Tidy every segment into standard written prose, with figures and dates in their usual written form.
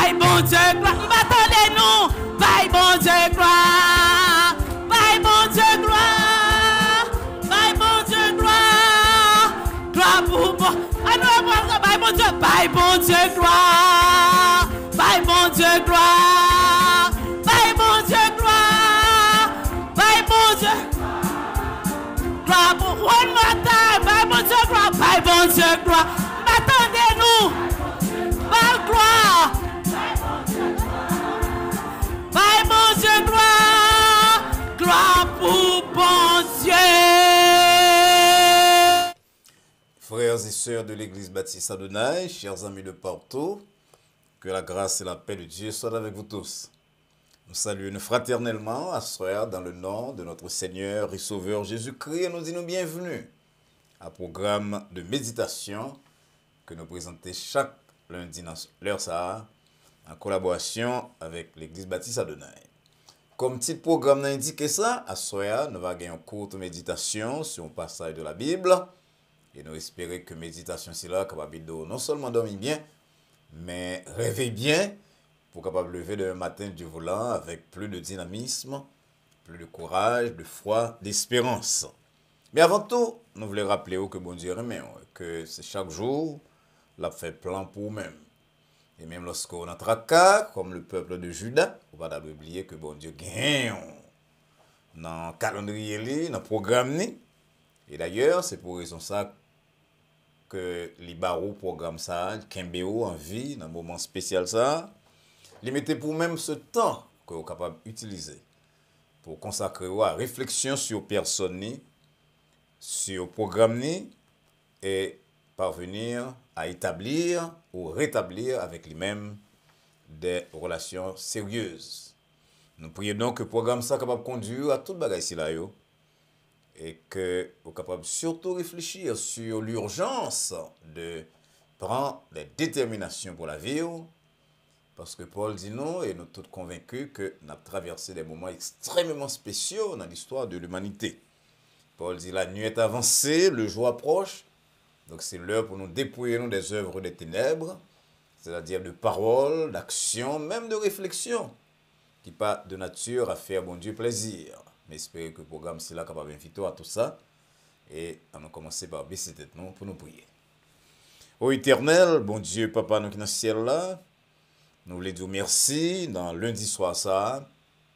Bye bon Dieu gloire. M'attendez-nous. Bye bon Dieu gloire. Bye bon Dieu gloire. Bye bon Dieu gloire. Gloire pour moi. Bye bon Dieu. Bye bon Dieu gloire. Bye bon Dieu gloire. Bye bon Dieu gloire. Bye bon Dieu. Gloire pour one more time. Bye bon Dieu gloire. Bye bon Dieu gloire. M'attendez-nous. Bye gloire. Bye bon Dieu gloire. Gloire pour bon Dieu. Frères et sœurs de l'église baptiste Adonai, chers amis de partout, que la grâce et la paix de Dieu soient avec vous tous. Nous saluons fraternellement à soir dans le nom de notre Seigneur et Sauveur Jésus-Christ et nous disons bienvenue à programme de méditation que nous présentons chaque lundi dans l'heure ça en collaboration avec l'église baptiste Adonai. Comme petit programme n'a indiqué ça, à soir nous allons gagner une courte méditation sur un passage de la Bible et nous espérons que méditation c'est là capable de non seulement dormir bien mais rêver bien pour capable lever demain matin du volant avec plus de dynamisme, plus de courage, de foi, d'espérance. Mais avant tout, nous voulons rappeler que bon Dieu remet, que c'est chaque jour, l'a fait plan pour nous-mêmes. Et même lorsqu'on a tracas, comme le peuple de Juda, on va d'abord oublier que bon Dieu gagne dans le calendrier, dans le programme. Et d'ailleurs, c'est pour raison ça que les barreaux programme ça, Kembeo en vie, dans un moment spécial ça, les mettez pour même ce temps que vous êtes capable d'utiliser pour consacrer à réflexion sur personne, sur le programme et parvenir à établir ou rétablir avec lui-même des relations sérieuses. Nous prions donc que le programme soit capable de conduire à toute bagaille ici là et que vous êtes capable surtout réfléchir sur l'urgence de prendre des déterminations pour la vie. Parce que Paul dit non, et nous sommes tous convaincus que nous avons traversé des moments extrêmement spéciaux dans l'histoire de l'humanité. Paul dit la nuit est avancée, le jour approche. Donc c'est l'heure pour nous dépouiller des œuvres des ténèbres, c'est-à-dire de paroles, d'actions, même de réflexions, qui pas de nature à faire bon Dieu plaisir. Mais espérons que le programme c'est là capable d'inviter à tout ça. Et on va commencer par baisser tête nous pour nous prier. Ô Éternel, bon Dieu, Papa, nous qui dans le ciel là, nous voulons dire merci dans lundi soir ça,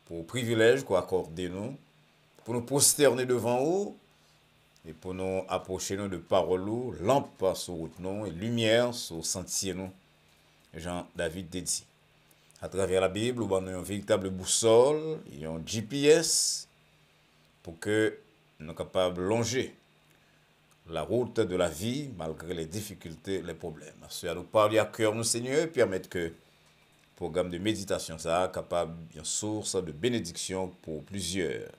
pour le privilège qu'on accorde nous, pour nous prosterner devant vous, et pour nous approcher nous de paroles, lampe sur route nous, et lumière sur sentier nous. Jean-David dit. À travers la Bible, nous avons une véritable boussole, un GPS, pour que nous soyons capables de longer la route de la vie, malgré les difficultés, les problèmes. Cela nous parle à cœur, nous Seigneur, permettre que le programme de méditation soit capable d'une source de bénédiction pour plusieurs.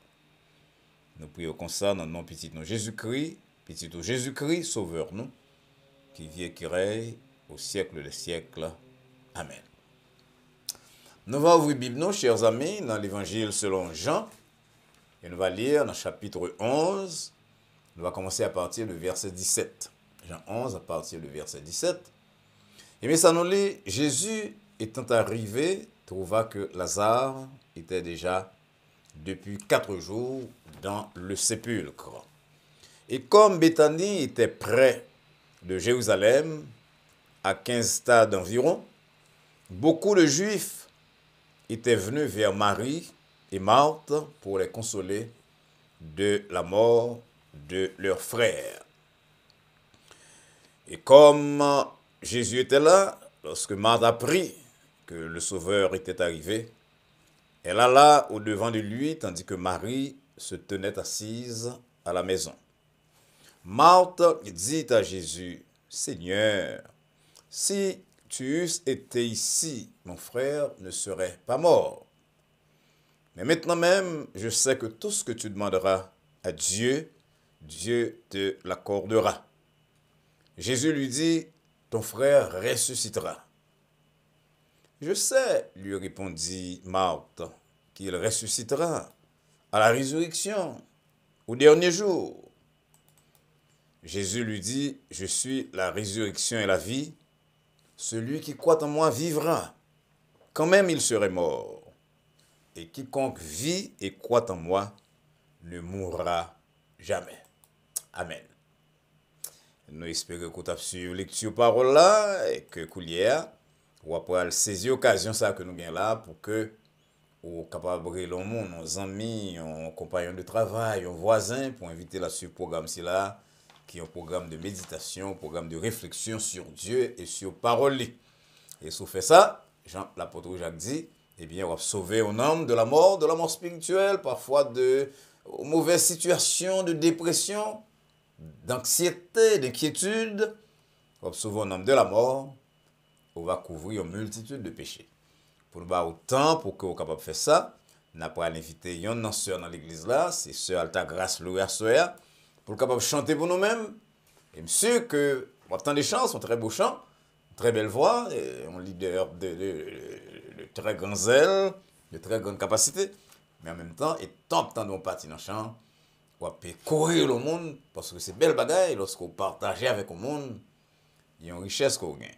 Nous prions comme ça dans le nom petit nom Jésus-Christ, petit nom Jésus-Christ, sauveur nous, qui vit et qui règne au siècle des siècles. Amen. Nous allons ouvrir la Bible, nous, chers amis, dans l'évangile selon Jean, et nous allons lire dans le chapitre 11, nous allons commencer à partir du verset 17. Jean 11, à partir du verset 17. Et bien, ça nous lit, Jésus étant arrivé, trouva que Lazare était déjà depuis 4 jours dans le sépulcre. Et comme Béthanie était près de Jérusalem, à 15 stades environ, beaucoup de Juifs étaient venus vers Marie et Marthe pour les consoler de la mort de leur frère. Et comme Jésus était là, lorsque Marthe apprit que le Sauveur était arrivé, elle alla au-devant de lui, tandis que Marie se tenait assise à la maison. Marthe dit à Jésus, « Seigneur, si tu eusses été ici, mon frère ne serait pas mort. Mais maintenant même, je sais que tout ce que tu demanderas à Dieu, Dieu te l'accordera. » Jésus lui dit, « Ton frère ressuscitera. » « Je sais, lui répondit Marthe, qu'il ressuscitera à la résurrection, au dernier jour. Jésus lui dit, « Je suis la résurrection et la vie. Celui qui croit en moi vivra, quand même il serait mort. Et quiconque vit et croit en moi ne mourra jamais. Amen. Nous espérons que vous avez suivi lecture parole là et que coulière ou après saisir l'occasion ça que nous gagnons là pour que ou capable de le monde, nos amis, nos compagnons de travail, nos voisins pour inviter là sur le programme ci là qui est un programme de méditation, un programme de réflexion sur Dieu et sur parole. Et si vous faites ça, Jean l'apôtre Jacques dit, eh bien on va sauver un homme de la mort spirituelle, parfois de mauvaises situations de dépression, d'anxiété, d'inquiétude. On va sauver un homme de la mort, on va couvrir une multitude de péchés. Pour nous avoir autant pour que vous capable de faire ça, nous avons invité une sœur dans l'église là, c'est sœur Alta Grâce Louis Soya, pour capable de chanter pour nous-mêmes. Et monsieur que on attend des chants, un très beau chant, très belle voix, un leader de très grand zèle, de très grande capacité, mais en même temps, et tant que nous parti dans le chant, on peut courir le monde, parce que c'est belle bagaille, lorsqu'on partage avec le monde, il y a une richesse qu'on gagne.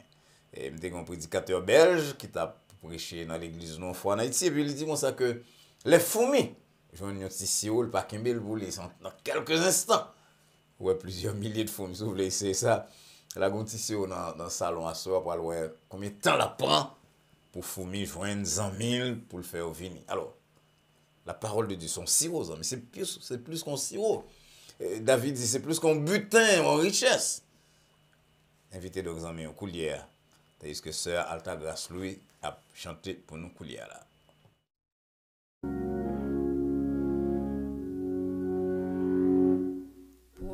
Et je suis un prédicateur belge qui t'a prêché dans l'église non fois en Haïti, et puis il dit moi ça que les fourmis, je vais un petit sioule par Kimbel pour les dans quelques instants. Ouais, plusieurs milliers de fourmis, si vous voulez, c'est ça. La gonticio dans le salon à soi pour voir combien de temps la prend pour fourmis joindre 100 000 pour le faire venir. Alors, la parole de Dieu, son sirop, mais c'est plus qu'un sirop. David dit c'est plus qu'un butin, en richesse. Invité donc amis en coulière. Tandis que sœur Alta Grâce Louis a chanté pour nous coulière là.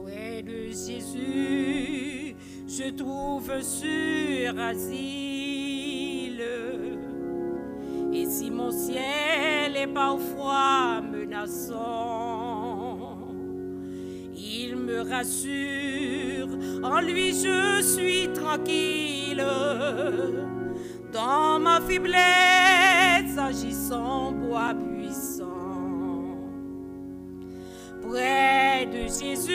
Près de Jésus, je trouve sur asile. Et si mon ciel est parfois menaçant, il me rassure, en lui je suis tranquille. Dans ma faiblesse, agissant bois puissant. Près de Jésus,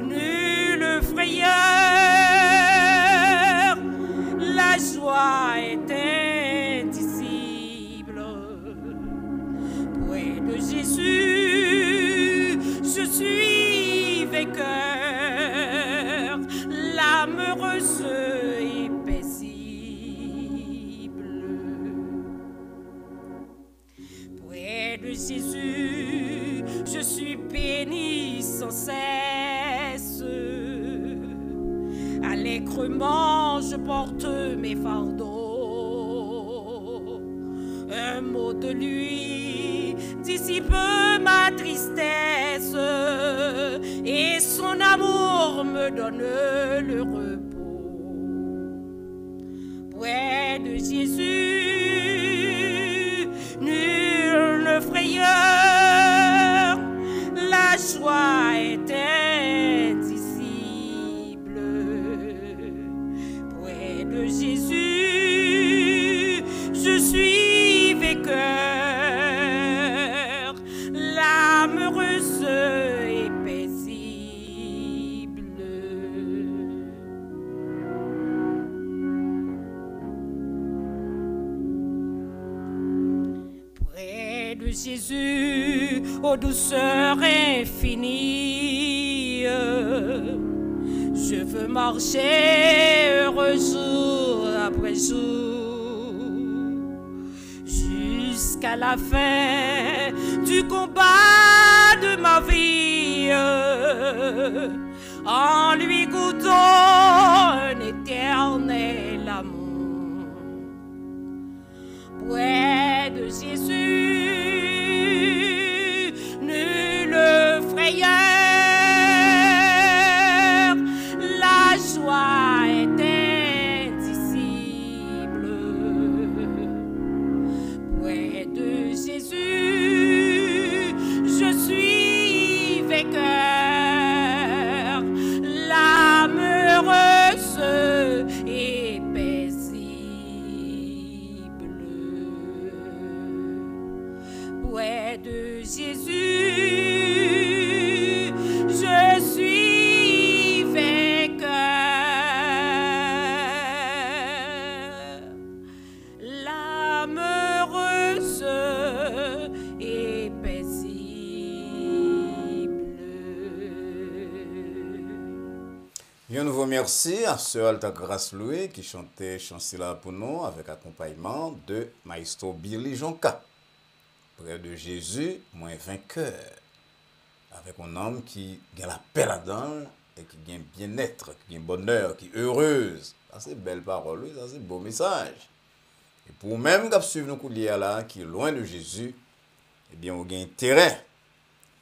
nulle frayeur, la joie est indicible. Près de Jésus, je suis vainqueur, l'âme heureuse et paisible. Près de Jésus, je suis béni sans cesse. Allègrement, je porte mes fardeaux. Un mot de lui dissipe ma tristesse et son amour me donne le repos. Près de Jésus, nulle frayeur, la joie est indicible. Près de Jésus, je suis vainqueur, l'âme heureuse et paisible. Près de Jésus, ô douceur infinie, je veux marcher heureux jour après jour, jusqu'à la fin du combat de ma vie, en lui goûtant un éternel amour. Près de Jésus, nulle frayeur, la joie est indicible. Près de Jésus, je suis vainqueur, l'âme heureuse et paisible. Près de Jésus, je suis vainqueur, Un nouveau merci à Sœur Alta Grace Louis qui chantait Chancela pour nous avec accompagnement de Maestro Billy Jonka. Près de Jésus, moins vainqueur. Avec un homme qui a la paix là-dedans et qui a bien-être, qui a bonheur, qui est heureuse. Ça c'est belle parole, ça c'est beau message. Et pour même qui suivre nos couliers là, qui est loin de Jésus, eh bien, on a intérêt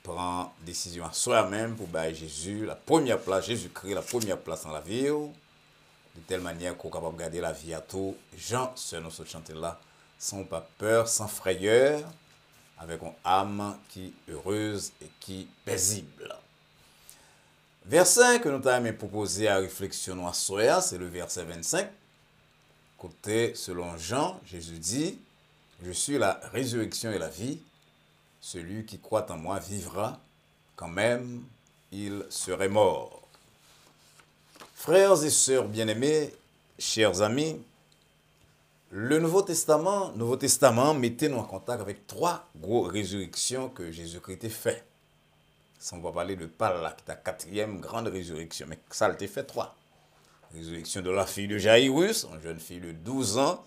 prend décision à soi-même pour bailler Jésus la première place, Jésus-Christ la première place dans la vie, de telle manière qu'on est capable de garder la vie à tout. Jean, ce nous chanter là, sans pas peur, sans frayeur, avec une âme qui est heureuse et qui est paisible. Verset que nous avons proposé à réflexion à soi, c'est le verset 25. Côté, selon Jean, Jésus dit, je suis la résurrection et la vie. Celui qui croit en moi vivra, quand même il serait mort. Frères et sœurs bien-aimés, chers amis, le Nouveau Testament mettait-nous en contact avec 3 grosses résurrections que Jésus-Christ a fait. Ça, on va parler de Paul, qui est la 4e grande résurrection, mais ça a été fait 3. Résurrection de la fille de Jairus, une jeune fille de 12 ans,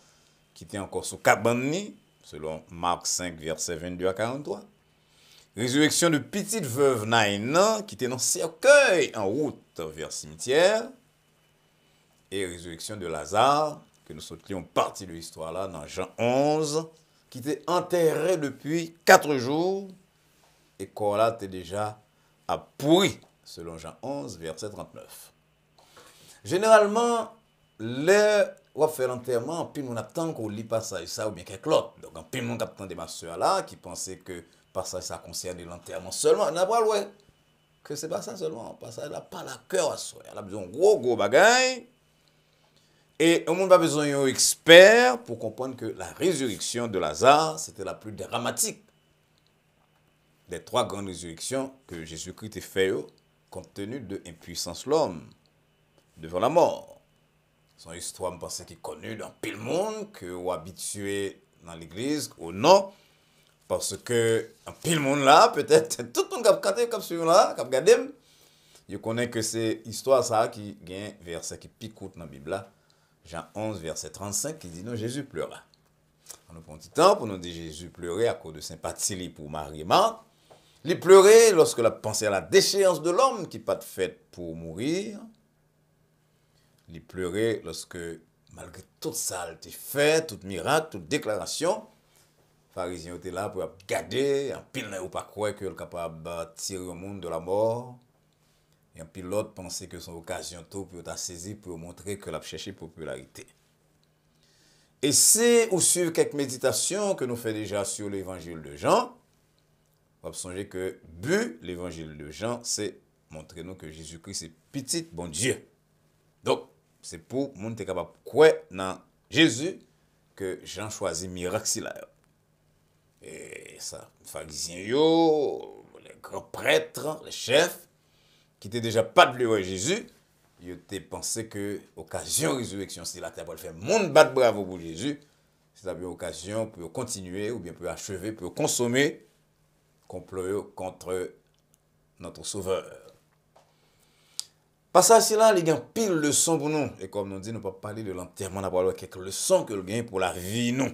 qui était encore sous cabane, selon Marc 5, versets 22 à 43. Résurrection de petite veuve Naïna, qui était dans le cercueil en route vers le cimetière. Et résurrection de Lazare, que nous sautions partie de l'histoire là, dans Jean 11, qui était enterré depuis 4 jours. Et corps là était déjà à pourri, selon Jean 11, verset 39. Généralement, on fait l'enterrement, puis on attend qu'on lit passage ça ou bien quelque autre. Donc, en plus, on attend des ma soeur là qui pensait que passage ça concerne l'enterrement seulement. On n'a pas le que c'est pas ça seulement. Passage là, pas la cœur à soi. Elle a besoin de gros bagaille. Et on n'a pas besoin d'un expert pour comprendre que la résurrection de Lazare, c'était la plus dramatique des 3 grandes résurrections que Jésus-Christ a fait compte tenu de l'impuissance de l'homme devant la mort. Son histoire, je pense, qui est connue dans pile monde, que vous habitué dans l'église, ou non, parce que en pile monde là, peut-être, tout le monde qui a canté comme celui-là, qui a regardé, je connais que c'est l'histoire ça qui gagne verset qui picoute dans la Bible là, Jean 11, verset 35, qui dit non, Jésus pleura. On a pris un petit temps pour nous dire Jésus pleurait à cause de sympathie pour Marie et Marthe. Il pleurait lorsque la pensée à la déchéance de l'homme qui n'est pas faite pour mourir. Il pleurait lorsque, malgré tout ça, il était fait, tout miracle, toute déclaration, les pharisiens étaient là pour garder, en pile n'a pas croire qu'il est capable de tirer le monde de la mort. Et un pilote pensait que son occasion tout pour être saisi pour montrer que l'a cherché popularité. Et c'est ou sur quelques méditations que nous faisons déjà sur l'évangile de Jean, on va songer que but l'évangile de Jean, c'est montrer nous que Jésus-Christ est petit bon Dieu. Donc, c'est pour nous être capable de croire dans Jésus que Jean choisit miracle là. Et ça, les pharisiens, les grands prêtres, les chefs, qui n'étaient déjà pas de pleurer Jésus, ils étaient pensé que l'occasion de résurrection, c'est là pour faire monde battre bravo pour Jésus, c'est une occasion pour continuer ou bien pour achever, pour consommer complot contre notre Sauveur. Passage là, il y a pile de leçons pour nous. Et comme nous dit, nous ne pouvons pas parler de l'enterrement, nous avons quelques leçons que nous gagnons pour la vie, nous.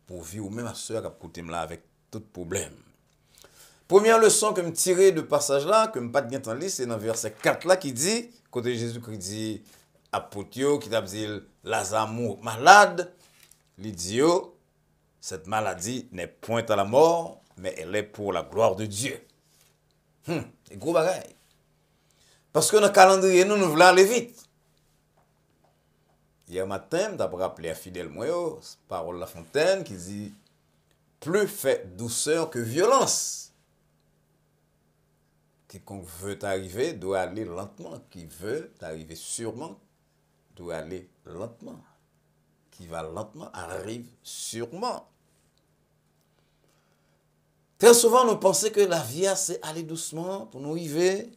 Pour vivre, ou même à ceux qui ont écouté là avec tout problème. Première leçon que je tire de passage là, que je ne pas de temps lire, c'est dans verset 4 là qui dit, côté Jésus qui dit à Potio, qui t'a dit Lazare malade, il dit cette maladie n'est point à la mort, mais elle est pour la gloire de Dieu. C'est gros bagaille. Parce que dans le calendrier, nous voulons aller vite. Hier matin, d'après rappelé à Fidèle Moyo, parole La Fontaine, qui dit plus fait douceur que violence. Quiconque veut arriver doit aller lentement. Qui veut arriver sûrement doit aller lentement. Qui va lentement arrive sûrement. Très souvent, nous pensons que la vie, c'est aller doucement pour nous arriver.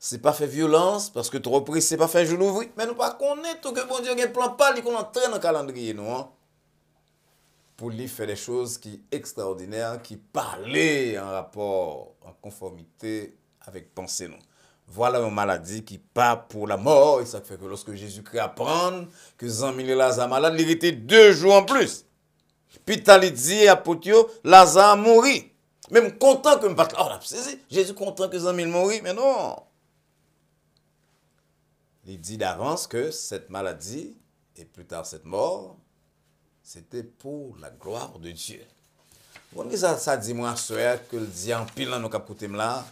C'est pas faire violence, parce que trop pris, c'est pas faire jour l'ouvrir. Mais nous pas connaître tout que bon Dieu a un plan pas, qu'on entraîne dans le calendrier, nous. Hein? Pour lui faire des choses qui extraordinaires, qui parlaient en rapport, en conformité avec pensée, nous. voilà une maladie qui part pour la mort. Et ça fait que lorsque Jésus-Christ apprend que Zami Lazare malade, il était 2 jours en plus. Puis il dit à Potio, Lazare mourit. Même content que me pas là, Jésus content que Zami mourit, mais non. Il dit d'avance que cette maladie et plus tard cette mort, c'était pour la gloire de Dieu. Bon, ça dit moi, soeur, que le dit en pile dans nos capotés là.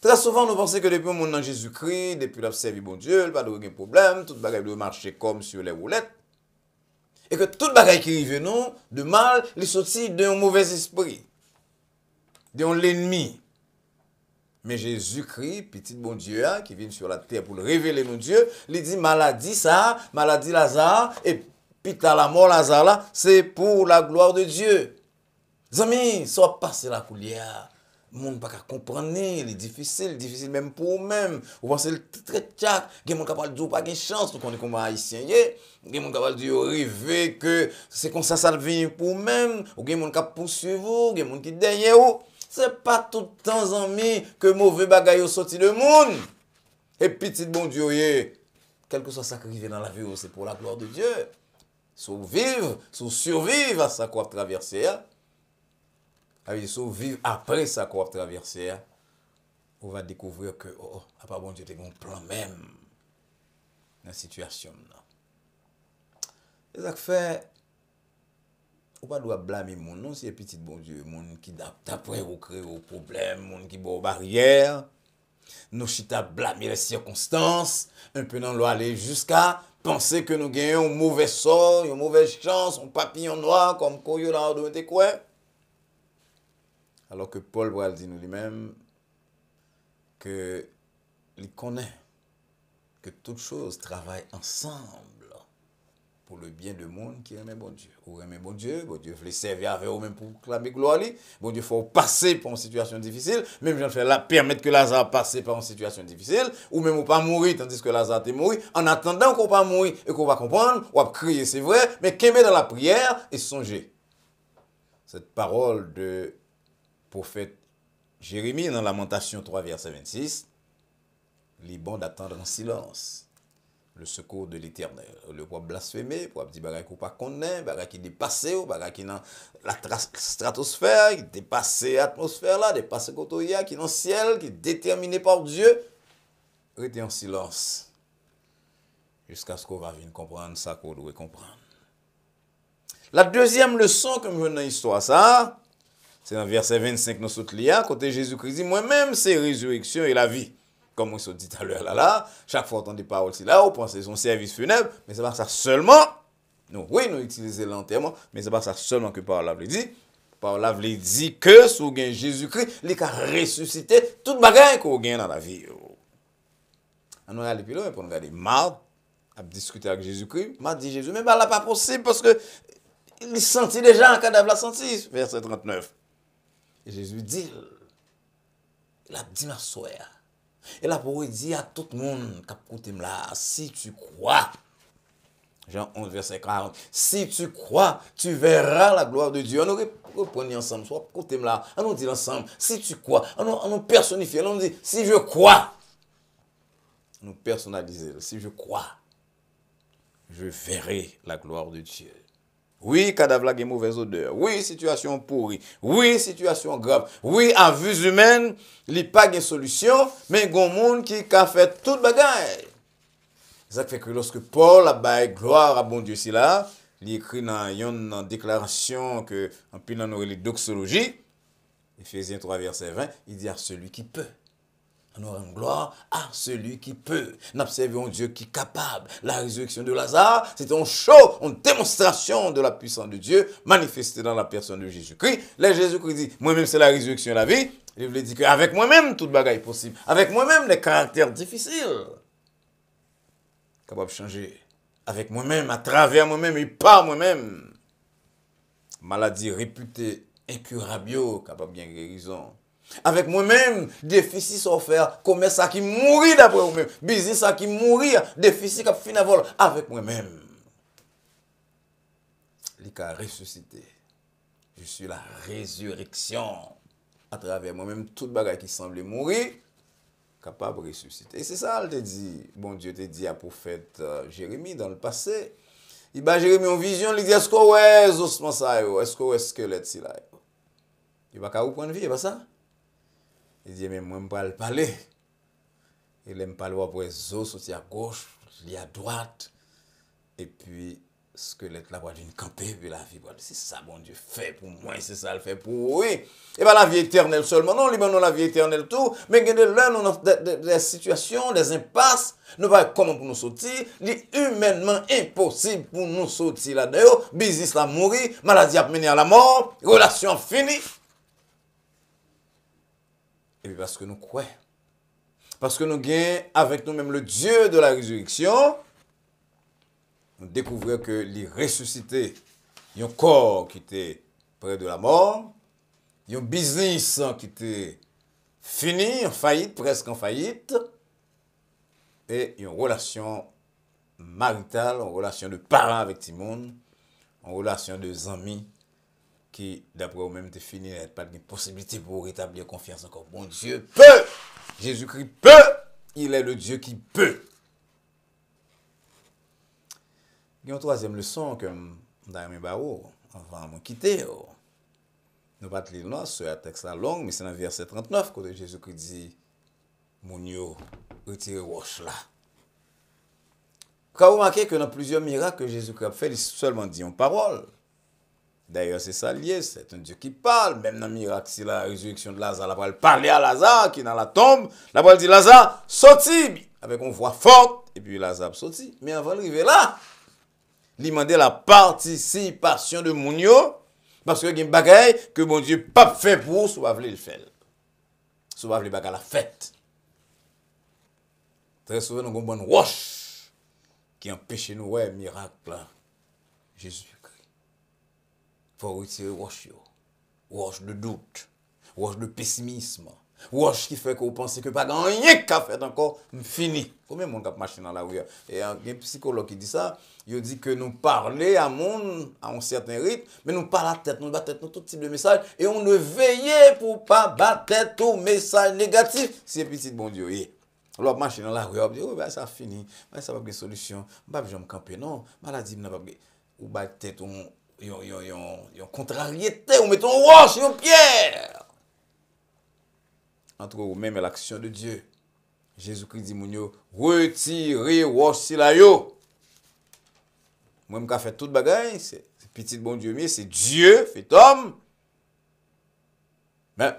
Très souvent, nous pensons que depuis le monde dans Jésus-Christ, depuis la servi bon Dieu, il n'y a pas de problème, tout bagage doit marcher comme sur les roulettes. Et que tout bagage qui arrive nous, de mal, il sortit d'un mauvais esprit, d'un l'ennemi. Mais Jésus-Christ, petit bon Dieu, qui vient sur la terre pour le révéler nos Dieu, il dit maladie ça, maladie Lazare, et puis la mort Lazare là, c'est pour la gloire de Dieu. Amis, ça va passer la coulière. Le monde ne peut pas comprendre, il est difficile même pour eux-mêmes. Vous pensez le très tchac, il y a des gens qui ne disent pas de chance, nous connaissons comme haïtien, il y a des gens qui disent rêver que c'est comme ça vient pour eux-mêmes, ou il y a des gens qui poursuivent vous, il y a des gens qui derrière vous. Ce n'est pas tout le temps, amis, que mauvais bagaille sorti de monde. Et petit bon Dieu, quel que soit ça qui arrive dans la vie, c'est pour la gloire de Dieu. Survivre à ça qu'on a traversé. Vivre après ça qu'on a traversé, on va découvrir que, à part bon Dieu, tu as un plan même dans la situation. Et ça fait, on ne doit pas blâmer mon non, c'est petit bon Dieu, mon qui d'après vous crée au problème, mon qui bat aux barrières, nous chita blâmer les circonstances, un peu dans aller jusqu'à penser que nous gagnons un mauvais sort, une mauvaise chance, un papillon noir comme Koyo dans le de quoi. Alors que Paul va dire nous lui-même que il connaît que toutes choses travaillent ensemble pour le bien du monde qui aime bon Dieu. Ou aime bon Dieu veut servir avec vous-même pour clamer gloire. Bon Dieu, il faut passer par une situation difficile. Même je vais permettre que Lazare passe par une situation difficile. Ou même ou pas mourir tandis que Lazare est mort. En attendant qu'on va mourir et qu'on va comprendre, on va crier, c'est vrai, mais qu'aimer dans la prière et songer. Cette parole de prophète Jérémie dans Lamentation 3, verset 26, il est bon d'attendre en silence le secours de l'Éternel. Le roi blasphémé, pour dire bagay qu'on pas connaît, bagay qui dépasse, bagay qui dans la stratosphère, qui dépasse l'atmosphère là, dépasse kotoya, qui dans le ciel, qui est déterminé par Dieu. Restez en silence jusqu'à ce qu'on va venir comprendre ça qu'on doit comprendre. La deuxième leçon que nous avons dans l'histoire, ça, c'est dans verset 25, nous sommes là, côté Jésus-Christ dit, moi-même, c'est résurrection et la vie. Comme on se dit tout à l'heure là, chaque fois on entend des paroles là, on pense que c'est son service funèbre, mais c'est pas ça seulement. Nous, oui, nous utilisons l'enterrement, mais c'est pas ça seulement que par là veut dire. Par là veut dire que sous Jésus-Christ, il a ressuscité toute bagaille qu'on gagne dans la vie. On va aller plus loin pour nous regarder. Marthe a discuté avec Jésus-Christ. Marthe dit Jésus, mais là pas possible parce que il sentit déjà un cadavre l'a senti, verset 39. Et Jésus dit, il a dit ma soeur. Et là, pour dire à tout le monde qui a écouté là, si tu crois, Jean 11, verset 40, si tu crois, tu verras la gloire de Dieu. On aurait repris ensemble, soit écoutez là, on nous dit ensemble, si tu crois, on nous personnifie, on nous dit, si je crois, nous personnaliser, si je crois, je verrai la gloire de Dieu. Oui, cadavre a une mauvaise odeur. Oui, situation pourrie. Oui, situation grave. Oui, à vue humaine, il n'y a pas de solution, mais il y a un monde qui a fait toute bagaille. Ça fait que lorsque Paul a baillé gloire à bon Dieu, c'est là, il écrit dans une déclaration que, en plus, dans les doxologie, Éphésiens 3, verset 20, il dit à celui qui peut. On aura une gloire à celui qui peut. Nous observons un Dieu qui est capable. La résurrection de Lazare, c'est un show, une démonstration de la puissance de Dieu manifestée dans la personne de Jésus-Christ. Là, Jésus-Christ dit, moi-même, c'est la résurrection de la vie. Il veut dire qu'avec moi-même, toute bagaille est possible. Avec moi-même, les caractères difficiles. Capable de changer. Avec moi-même, à travers moi-même et par moi-même. Maladie réputée incurable, capable de bien guérison. Avec moi-même, déficit sans faire, commerce qui mourit d'après moi-même, business qui mourit, déficit qui finit à vol avec moi-même. Il a ressuscité. Je suis la résurrection. À travers moi-même, toute bagaille qui semblait mourir, capable de ressusciter. Et c'est ça, te dit, bon Dieu te dit à prophète Jérémie dans le passé. Il va Jérémie en vision, il dit, est-ce que ouais, ossements ça, est-ce que ouais, squelette si là. Il va qu'à reprendre vie, pas ça? Il dit, mais moi, je ne vais pas parler. Il aime parler après les os, sorti à gauche, il à droite. Et puis, squelette là, va d'une camper, puis la vie, c'est ça, bon Dieu, fait pour moi, c'est ça, le fait pour oui. Et bien la vie éternelle seulement, non, non la vie éternelle tout, mais il y a des situations, des impasses, nous va comment pour nous sortir, c'est humainement impossible pour nous sortir là-dedans, business là mourir, maladie a mené à la mort, relation finie. Et puis parce que nous croyons, parce que nous gagnons avec nous-mêmes le Dieu de la résurrection, nous découvrons que les ressuscités, il y a un corps qui était près de la mort, il y a un business qui était fini, en faillite, presque en faillite, et il y a une relation maritale, une relation de parents avec tout le monde, une relation de amis qui, d'après vous-même, est fini, il n'y a pas de possibilité pour rétablir confiance encore. Bon Dieu peut, Jésus-Christ peut, il est le Dieu qui peut. Il y a une troisième leçon que dans mes barreaux, avant de quitter. Nous ne pas lire là, c'est un texte long, mais c'est dans le verset 39 que Jésus-Christ dit, mon yo, retirez roche là. Quand vous remarquez que dans plusieurs miracles que Jésus-Christ a fait, il seulement dit une parole. D'ailleurs, c'est ça lié, c'est un Dieu qui parle. Même dans le miracle, c'est la résurrection de Lazare, la parole parler à Lazare qui est dans la tombe. La parole dit Lazare, sorti, avec une voix forte, et puis Lazare sorti. Mais avant d'arriver là, il demandait la participation de Mounio, parce que il y a des bagailles que mon Dieu pas fait pour, soit le faire. Soit les bagailles la fête. Très souvent, nous avons une bonne roche qui empêche nous ouais miracle Jésus-Christ. Il faut retirer roche de doute, roche de pessimisme, roche qui fait que vous pensez que pas rien qu'à faire encore, fini. Combien de monde qui marche dans la rue? Et il y a un psychologue qui dit ça, il dit que nous parlons à monde à un certain rythme, mais nous parlons à la tête, nous battons tout type de message, et on ne veille pour pas battre tout message négatif, c'est petit bon Dieu. Alors, marcher dans la rue, on dit, oh, ben, ça finit, ben, ça va avoir une solution, je ne vais pas camper, non, maladie, n'a pas ou battre yon contrariété, ou mettons roche, yon pierre. Entre vous-même et l'action de Dieu. Jésus-Christ dit, mounio, retirez roche si la yo. Moi, je fait toute bagaille, c'est petit bon Dieu, mais c'est Dieu, fait homme. Mais,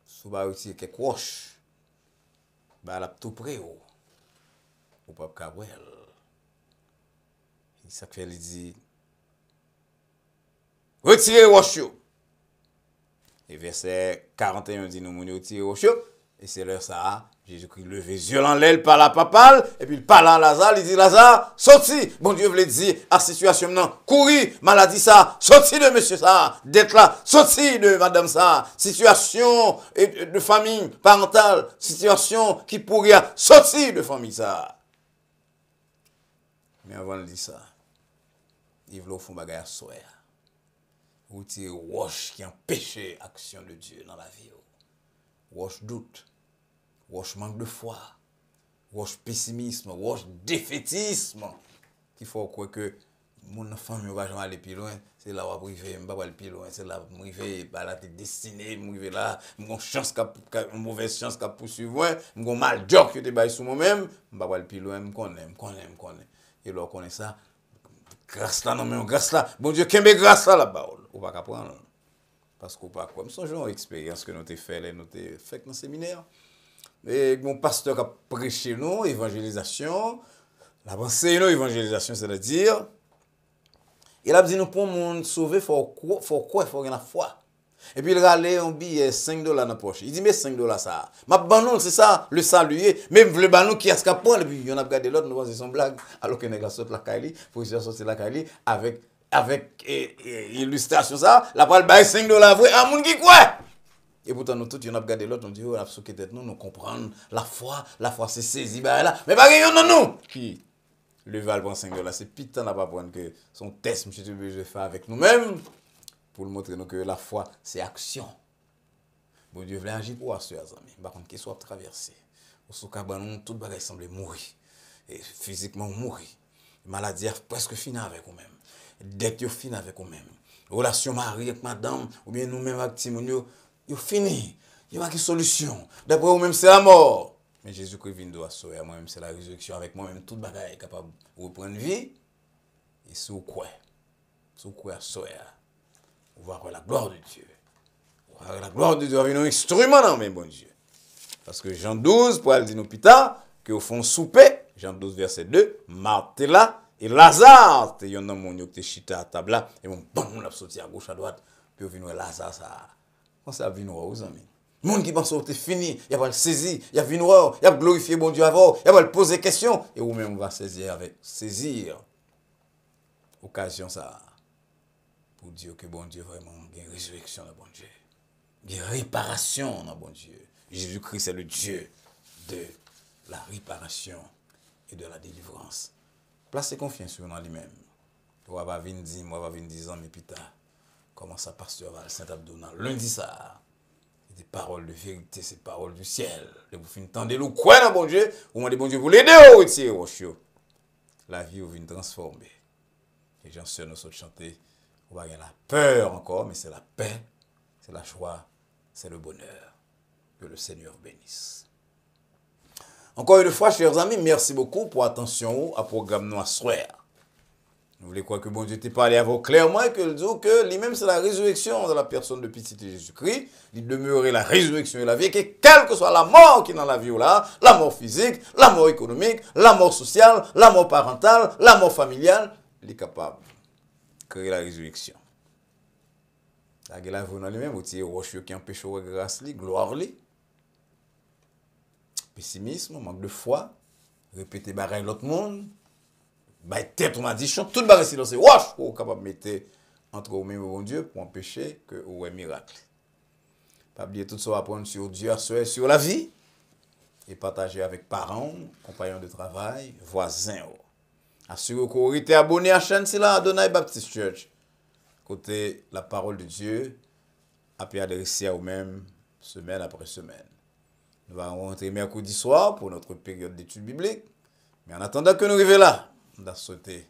si vous retirez quelques roches, bah la tout près ou pas Gabriel. Ça fait il dit retirez roche. Et verset 41 dit nous moun retirer roche et c'est l'heure ça Jésus-Christ levé violent l'aile par la papale et puis il parle à Lazare, il dit Lazare sorti. Bon Dieu voulait dire à situation non, courir, maladie ça, sorti de monsieur ça, d'être là, sorti de madame ça, situation de famille parentale, situation qui pourrait sortir de famille ça. Mais avant de dire ça, il veut faire bagay à soir. Ou tirer roche qui empêche l'action de Dieu dans la vie. Roche doute, roche manque de foi, roche pessimisme, roche défaitisme. Qu'il faut croire que mon famille ne va jamais aller plus loin. C'est là où je vais arriver, je aller plus loin. C'est là où je vais arriver, la destinée, je vais là, j'ai une mauvaise chance qui poursuivre, j'ai un mal job qui te sur moi-même, je vais aller plus loin, je connais. Et là, on connaît ça. Grâce là, non, mais grâce là. Bon Dieu, qu'est-ce que grâce là là-bas? On va pas prendre. Parce qu'on pas quoi. Mais c'est une expérience que nous avons fait, nous avons fait dans le séminaire. Et mon pasteur a prêché nous, évangélisation. La pensée, nous, évangélisation, c'est-à-dire, il a dit nous pour monde sauver, il faut quoi? Il faut avoir la foi. Et puis il a allé un billet $5 dans la poche. Il dit mais $5 ça. Ma banon c'est ça le saluer. Même le banon qui a scapé et puis on a regardé l'autre nous pensons son blague alors que nèg la saute la Kaili, pour sortir la Kaili avec illustration ça, la parole bail $5 vrai à moun qui quoi. Et pourtant nous tous on a regardé l'autre on dit on a souké tête nous comprendre la foi c'est saisi bah là. Mais pas rien non nous qui le val prend $5 c'est putain n'a pas prendre que son test monsieur tu veux faire avec nous-mêmes. Pour nous montrer que la foi, c'est action. Bon Dieu voulait agir pour assurer, amis. Par contre, qu'il soit traversé. Au sous-cabanon, tout bagage semble mourir. Et physiquement mourir. Maladie presque fini avec vous-même. Dette fini avec vous-même. Relation mari avec madame, ou bien nous-mêmes avec Timonio, vous fini. Il n'y a pas de solution. D'après vous-même, c'est la mort. Mais Jésus-Christ vient de assurer. Moi-même, c'est la résurrection. Avec moi-même, toute bagage est capable de reprendre vie. Et si vous croyez, assurer, vous voir la gloire de Dieu. La gloire de Dieu va venir un instrument dans mes bon Dieu. Parce que Jean 12, pour aller dire nous plus tard, que au fond souper, Jean 12, verset 2, Marthe est là, et Lazare, il y en a mon qui était chita à table là, et bon, on a sauté à gauche, à droite, puis on vient Lazare, ça. Comment ça vient aux amis? Le monde qui pense que c'est fini, il va le saisir, il va venir, il va glorifier bon Dieu avant, il va le poser des questions, et vous-même, on va saisir occasion ça, pour dire que bon Dieu, vraiment, il y a une résurrection dans bon Dieu. Il y a une réparation dans bon Dieu. Jésus-Christ est le Dieu de la réparation et de la délivrance. Placez confiance en lui-même. On va venir 10 mois, on va venir 10 ans, mais plus tard, comment ça, pasteur Saint-Abdonald, lundi ça, c'est des paroles de vérité, c'est des paroles du ciel. Et vous finissez entendez-le, quoi dans bon Dieu, vous demandez bon Dieu, vous l'aidez au retirer, la vie, vous venez transformer. Les gens seuls nous ont chanté, on va avoir la peur encore, mais c'est la paix, c'est la joie, c'est le bonheur. Que le Seigneur bénisse. Encore une fois, chers amis, merci beaucoup pour l'attention à programme Nous à soir. Vous voulez croire que bon Dieu t'ait parlé à vous clairement et que le dit que lui-même c'est la résurrection de la personne de petit Jésus-Christ. Il demeurait la résurrection et la vie, que quelle que soit la mort qui est dans la vie là, la mort physique, la mort économique, la mort sociale, la mort parentale, la mort familiale, il est capable de créer la résurrection. La gueule vous dans lui-même, vous tirez rocheux qui empêche de grâce, gloire li. Pessimisme, manque de foi, répéter bagaille l'autre monde, bah tête on a dit chante toute bagaille silencieuse, wash pour capable mettre entre vous même bon Dieu pour empêcher que ou un miracle. Pas oublier tout ça apprendre sur Dieu, sur la vie et partager avec parents, compagnons de travail, voisins. Assurez que vous êtes abonné à la chaîne c'est là Adonai Baptist Church. Côté la parole de Dieu a pu adresser à vous-même semaine après semaine. Nous allons rentrer mercredi soir pour notre période d'études bibliques. Mais en attendant que nous arrivions là, on a souhaité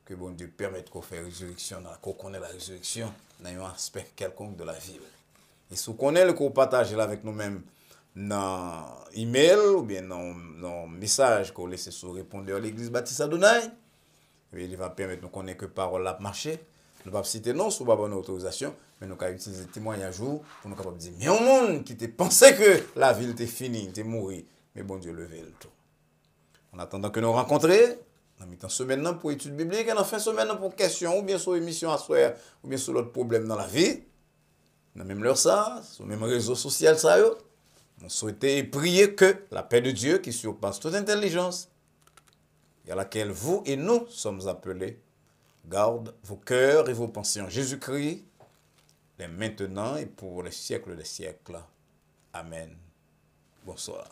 que bon Dieu permette qu'on fasse résurrection, qu'on connaisse la résurrection dans un aspect quelconque de la vie. Et si vous connaissez, qu'on partage avec nous-mêmes dans email ou bien dans message qu'on laisse sur répondeur de l'église Baptiste Adonai, il va permettre de nous connaître que parole a marché. Nous ne pouvons pas citer non sous bonne autorisation, mais nous pouvons utiliser le témoignage pour nous capables de dire, mais un monde qui te pensait que la ville était finie, était mourie, mais bon Dieu levé le tout. En attendant que nous rencontrions, nous mettons semaine pour études bibliques et en fin de semaine pour questions, ou bien sur émission à soir, ou bien sur l'autre problème dans la vie. Dans même l'heure ça, sur le même réseau social ça, nous souhaitons et prier que la paix de Dieu qui surpasse toute intelligence, et à laquelle vous et nous sommes appelés, garde vos cœurs et vos pensées en Jésus-Christ, dès maintenant et pour les siècles des siècles. Amen. Bonsoir.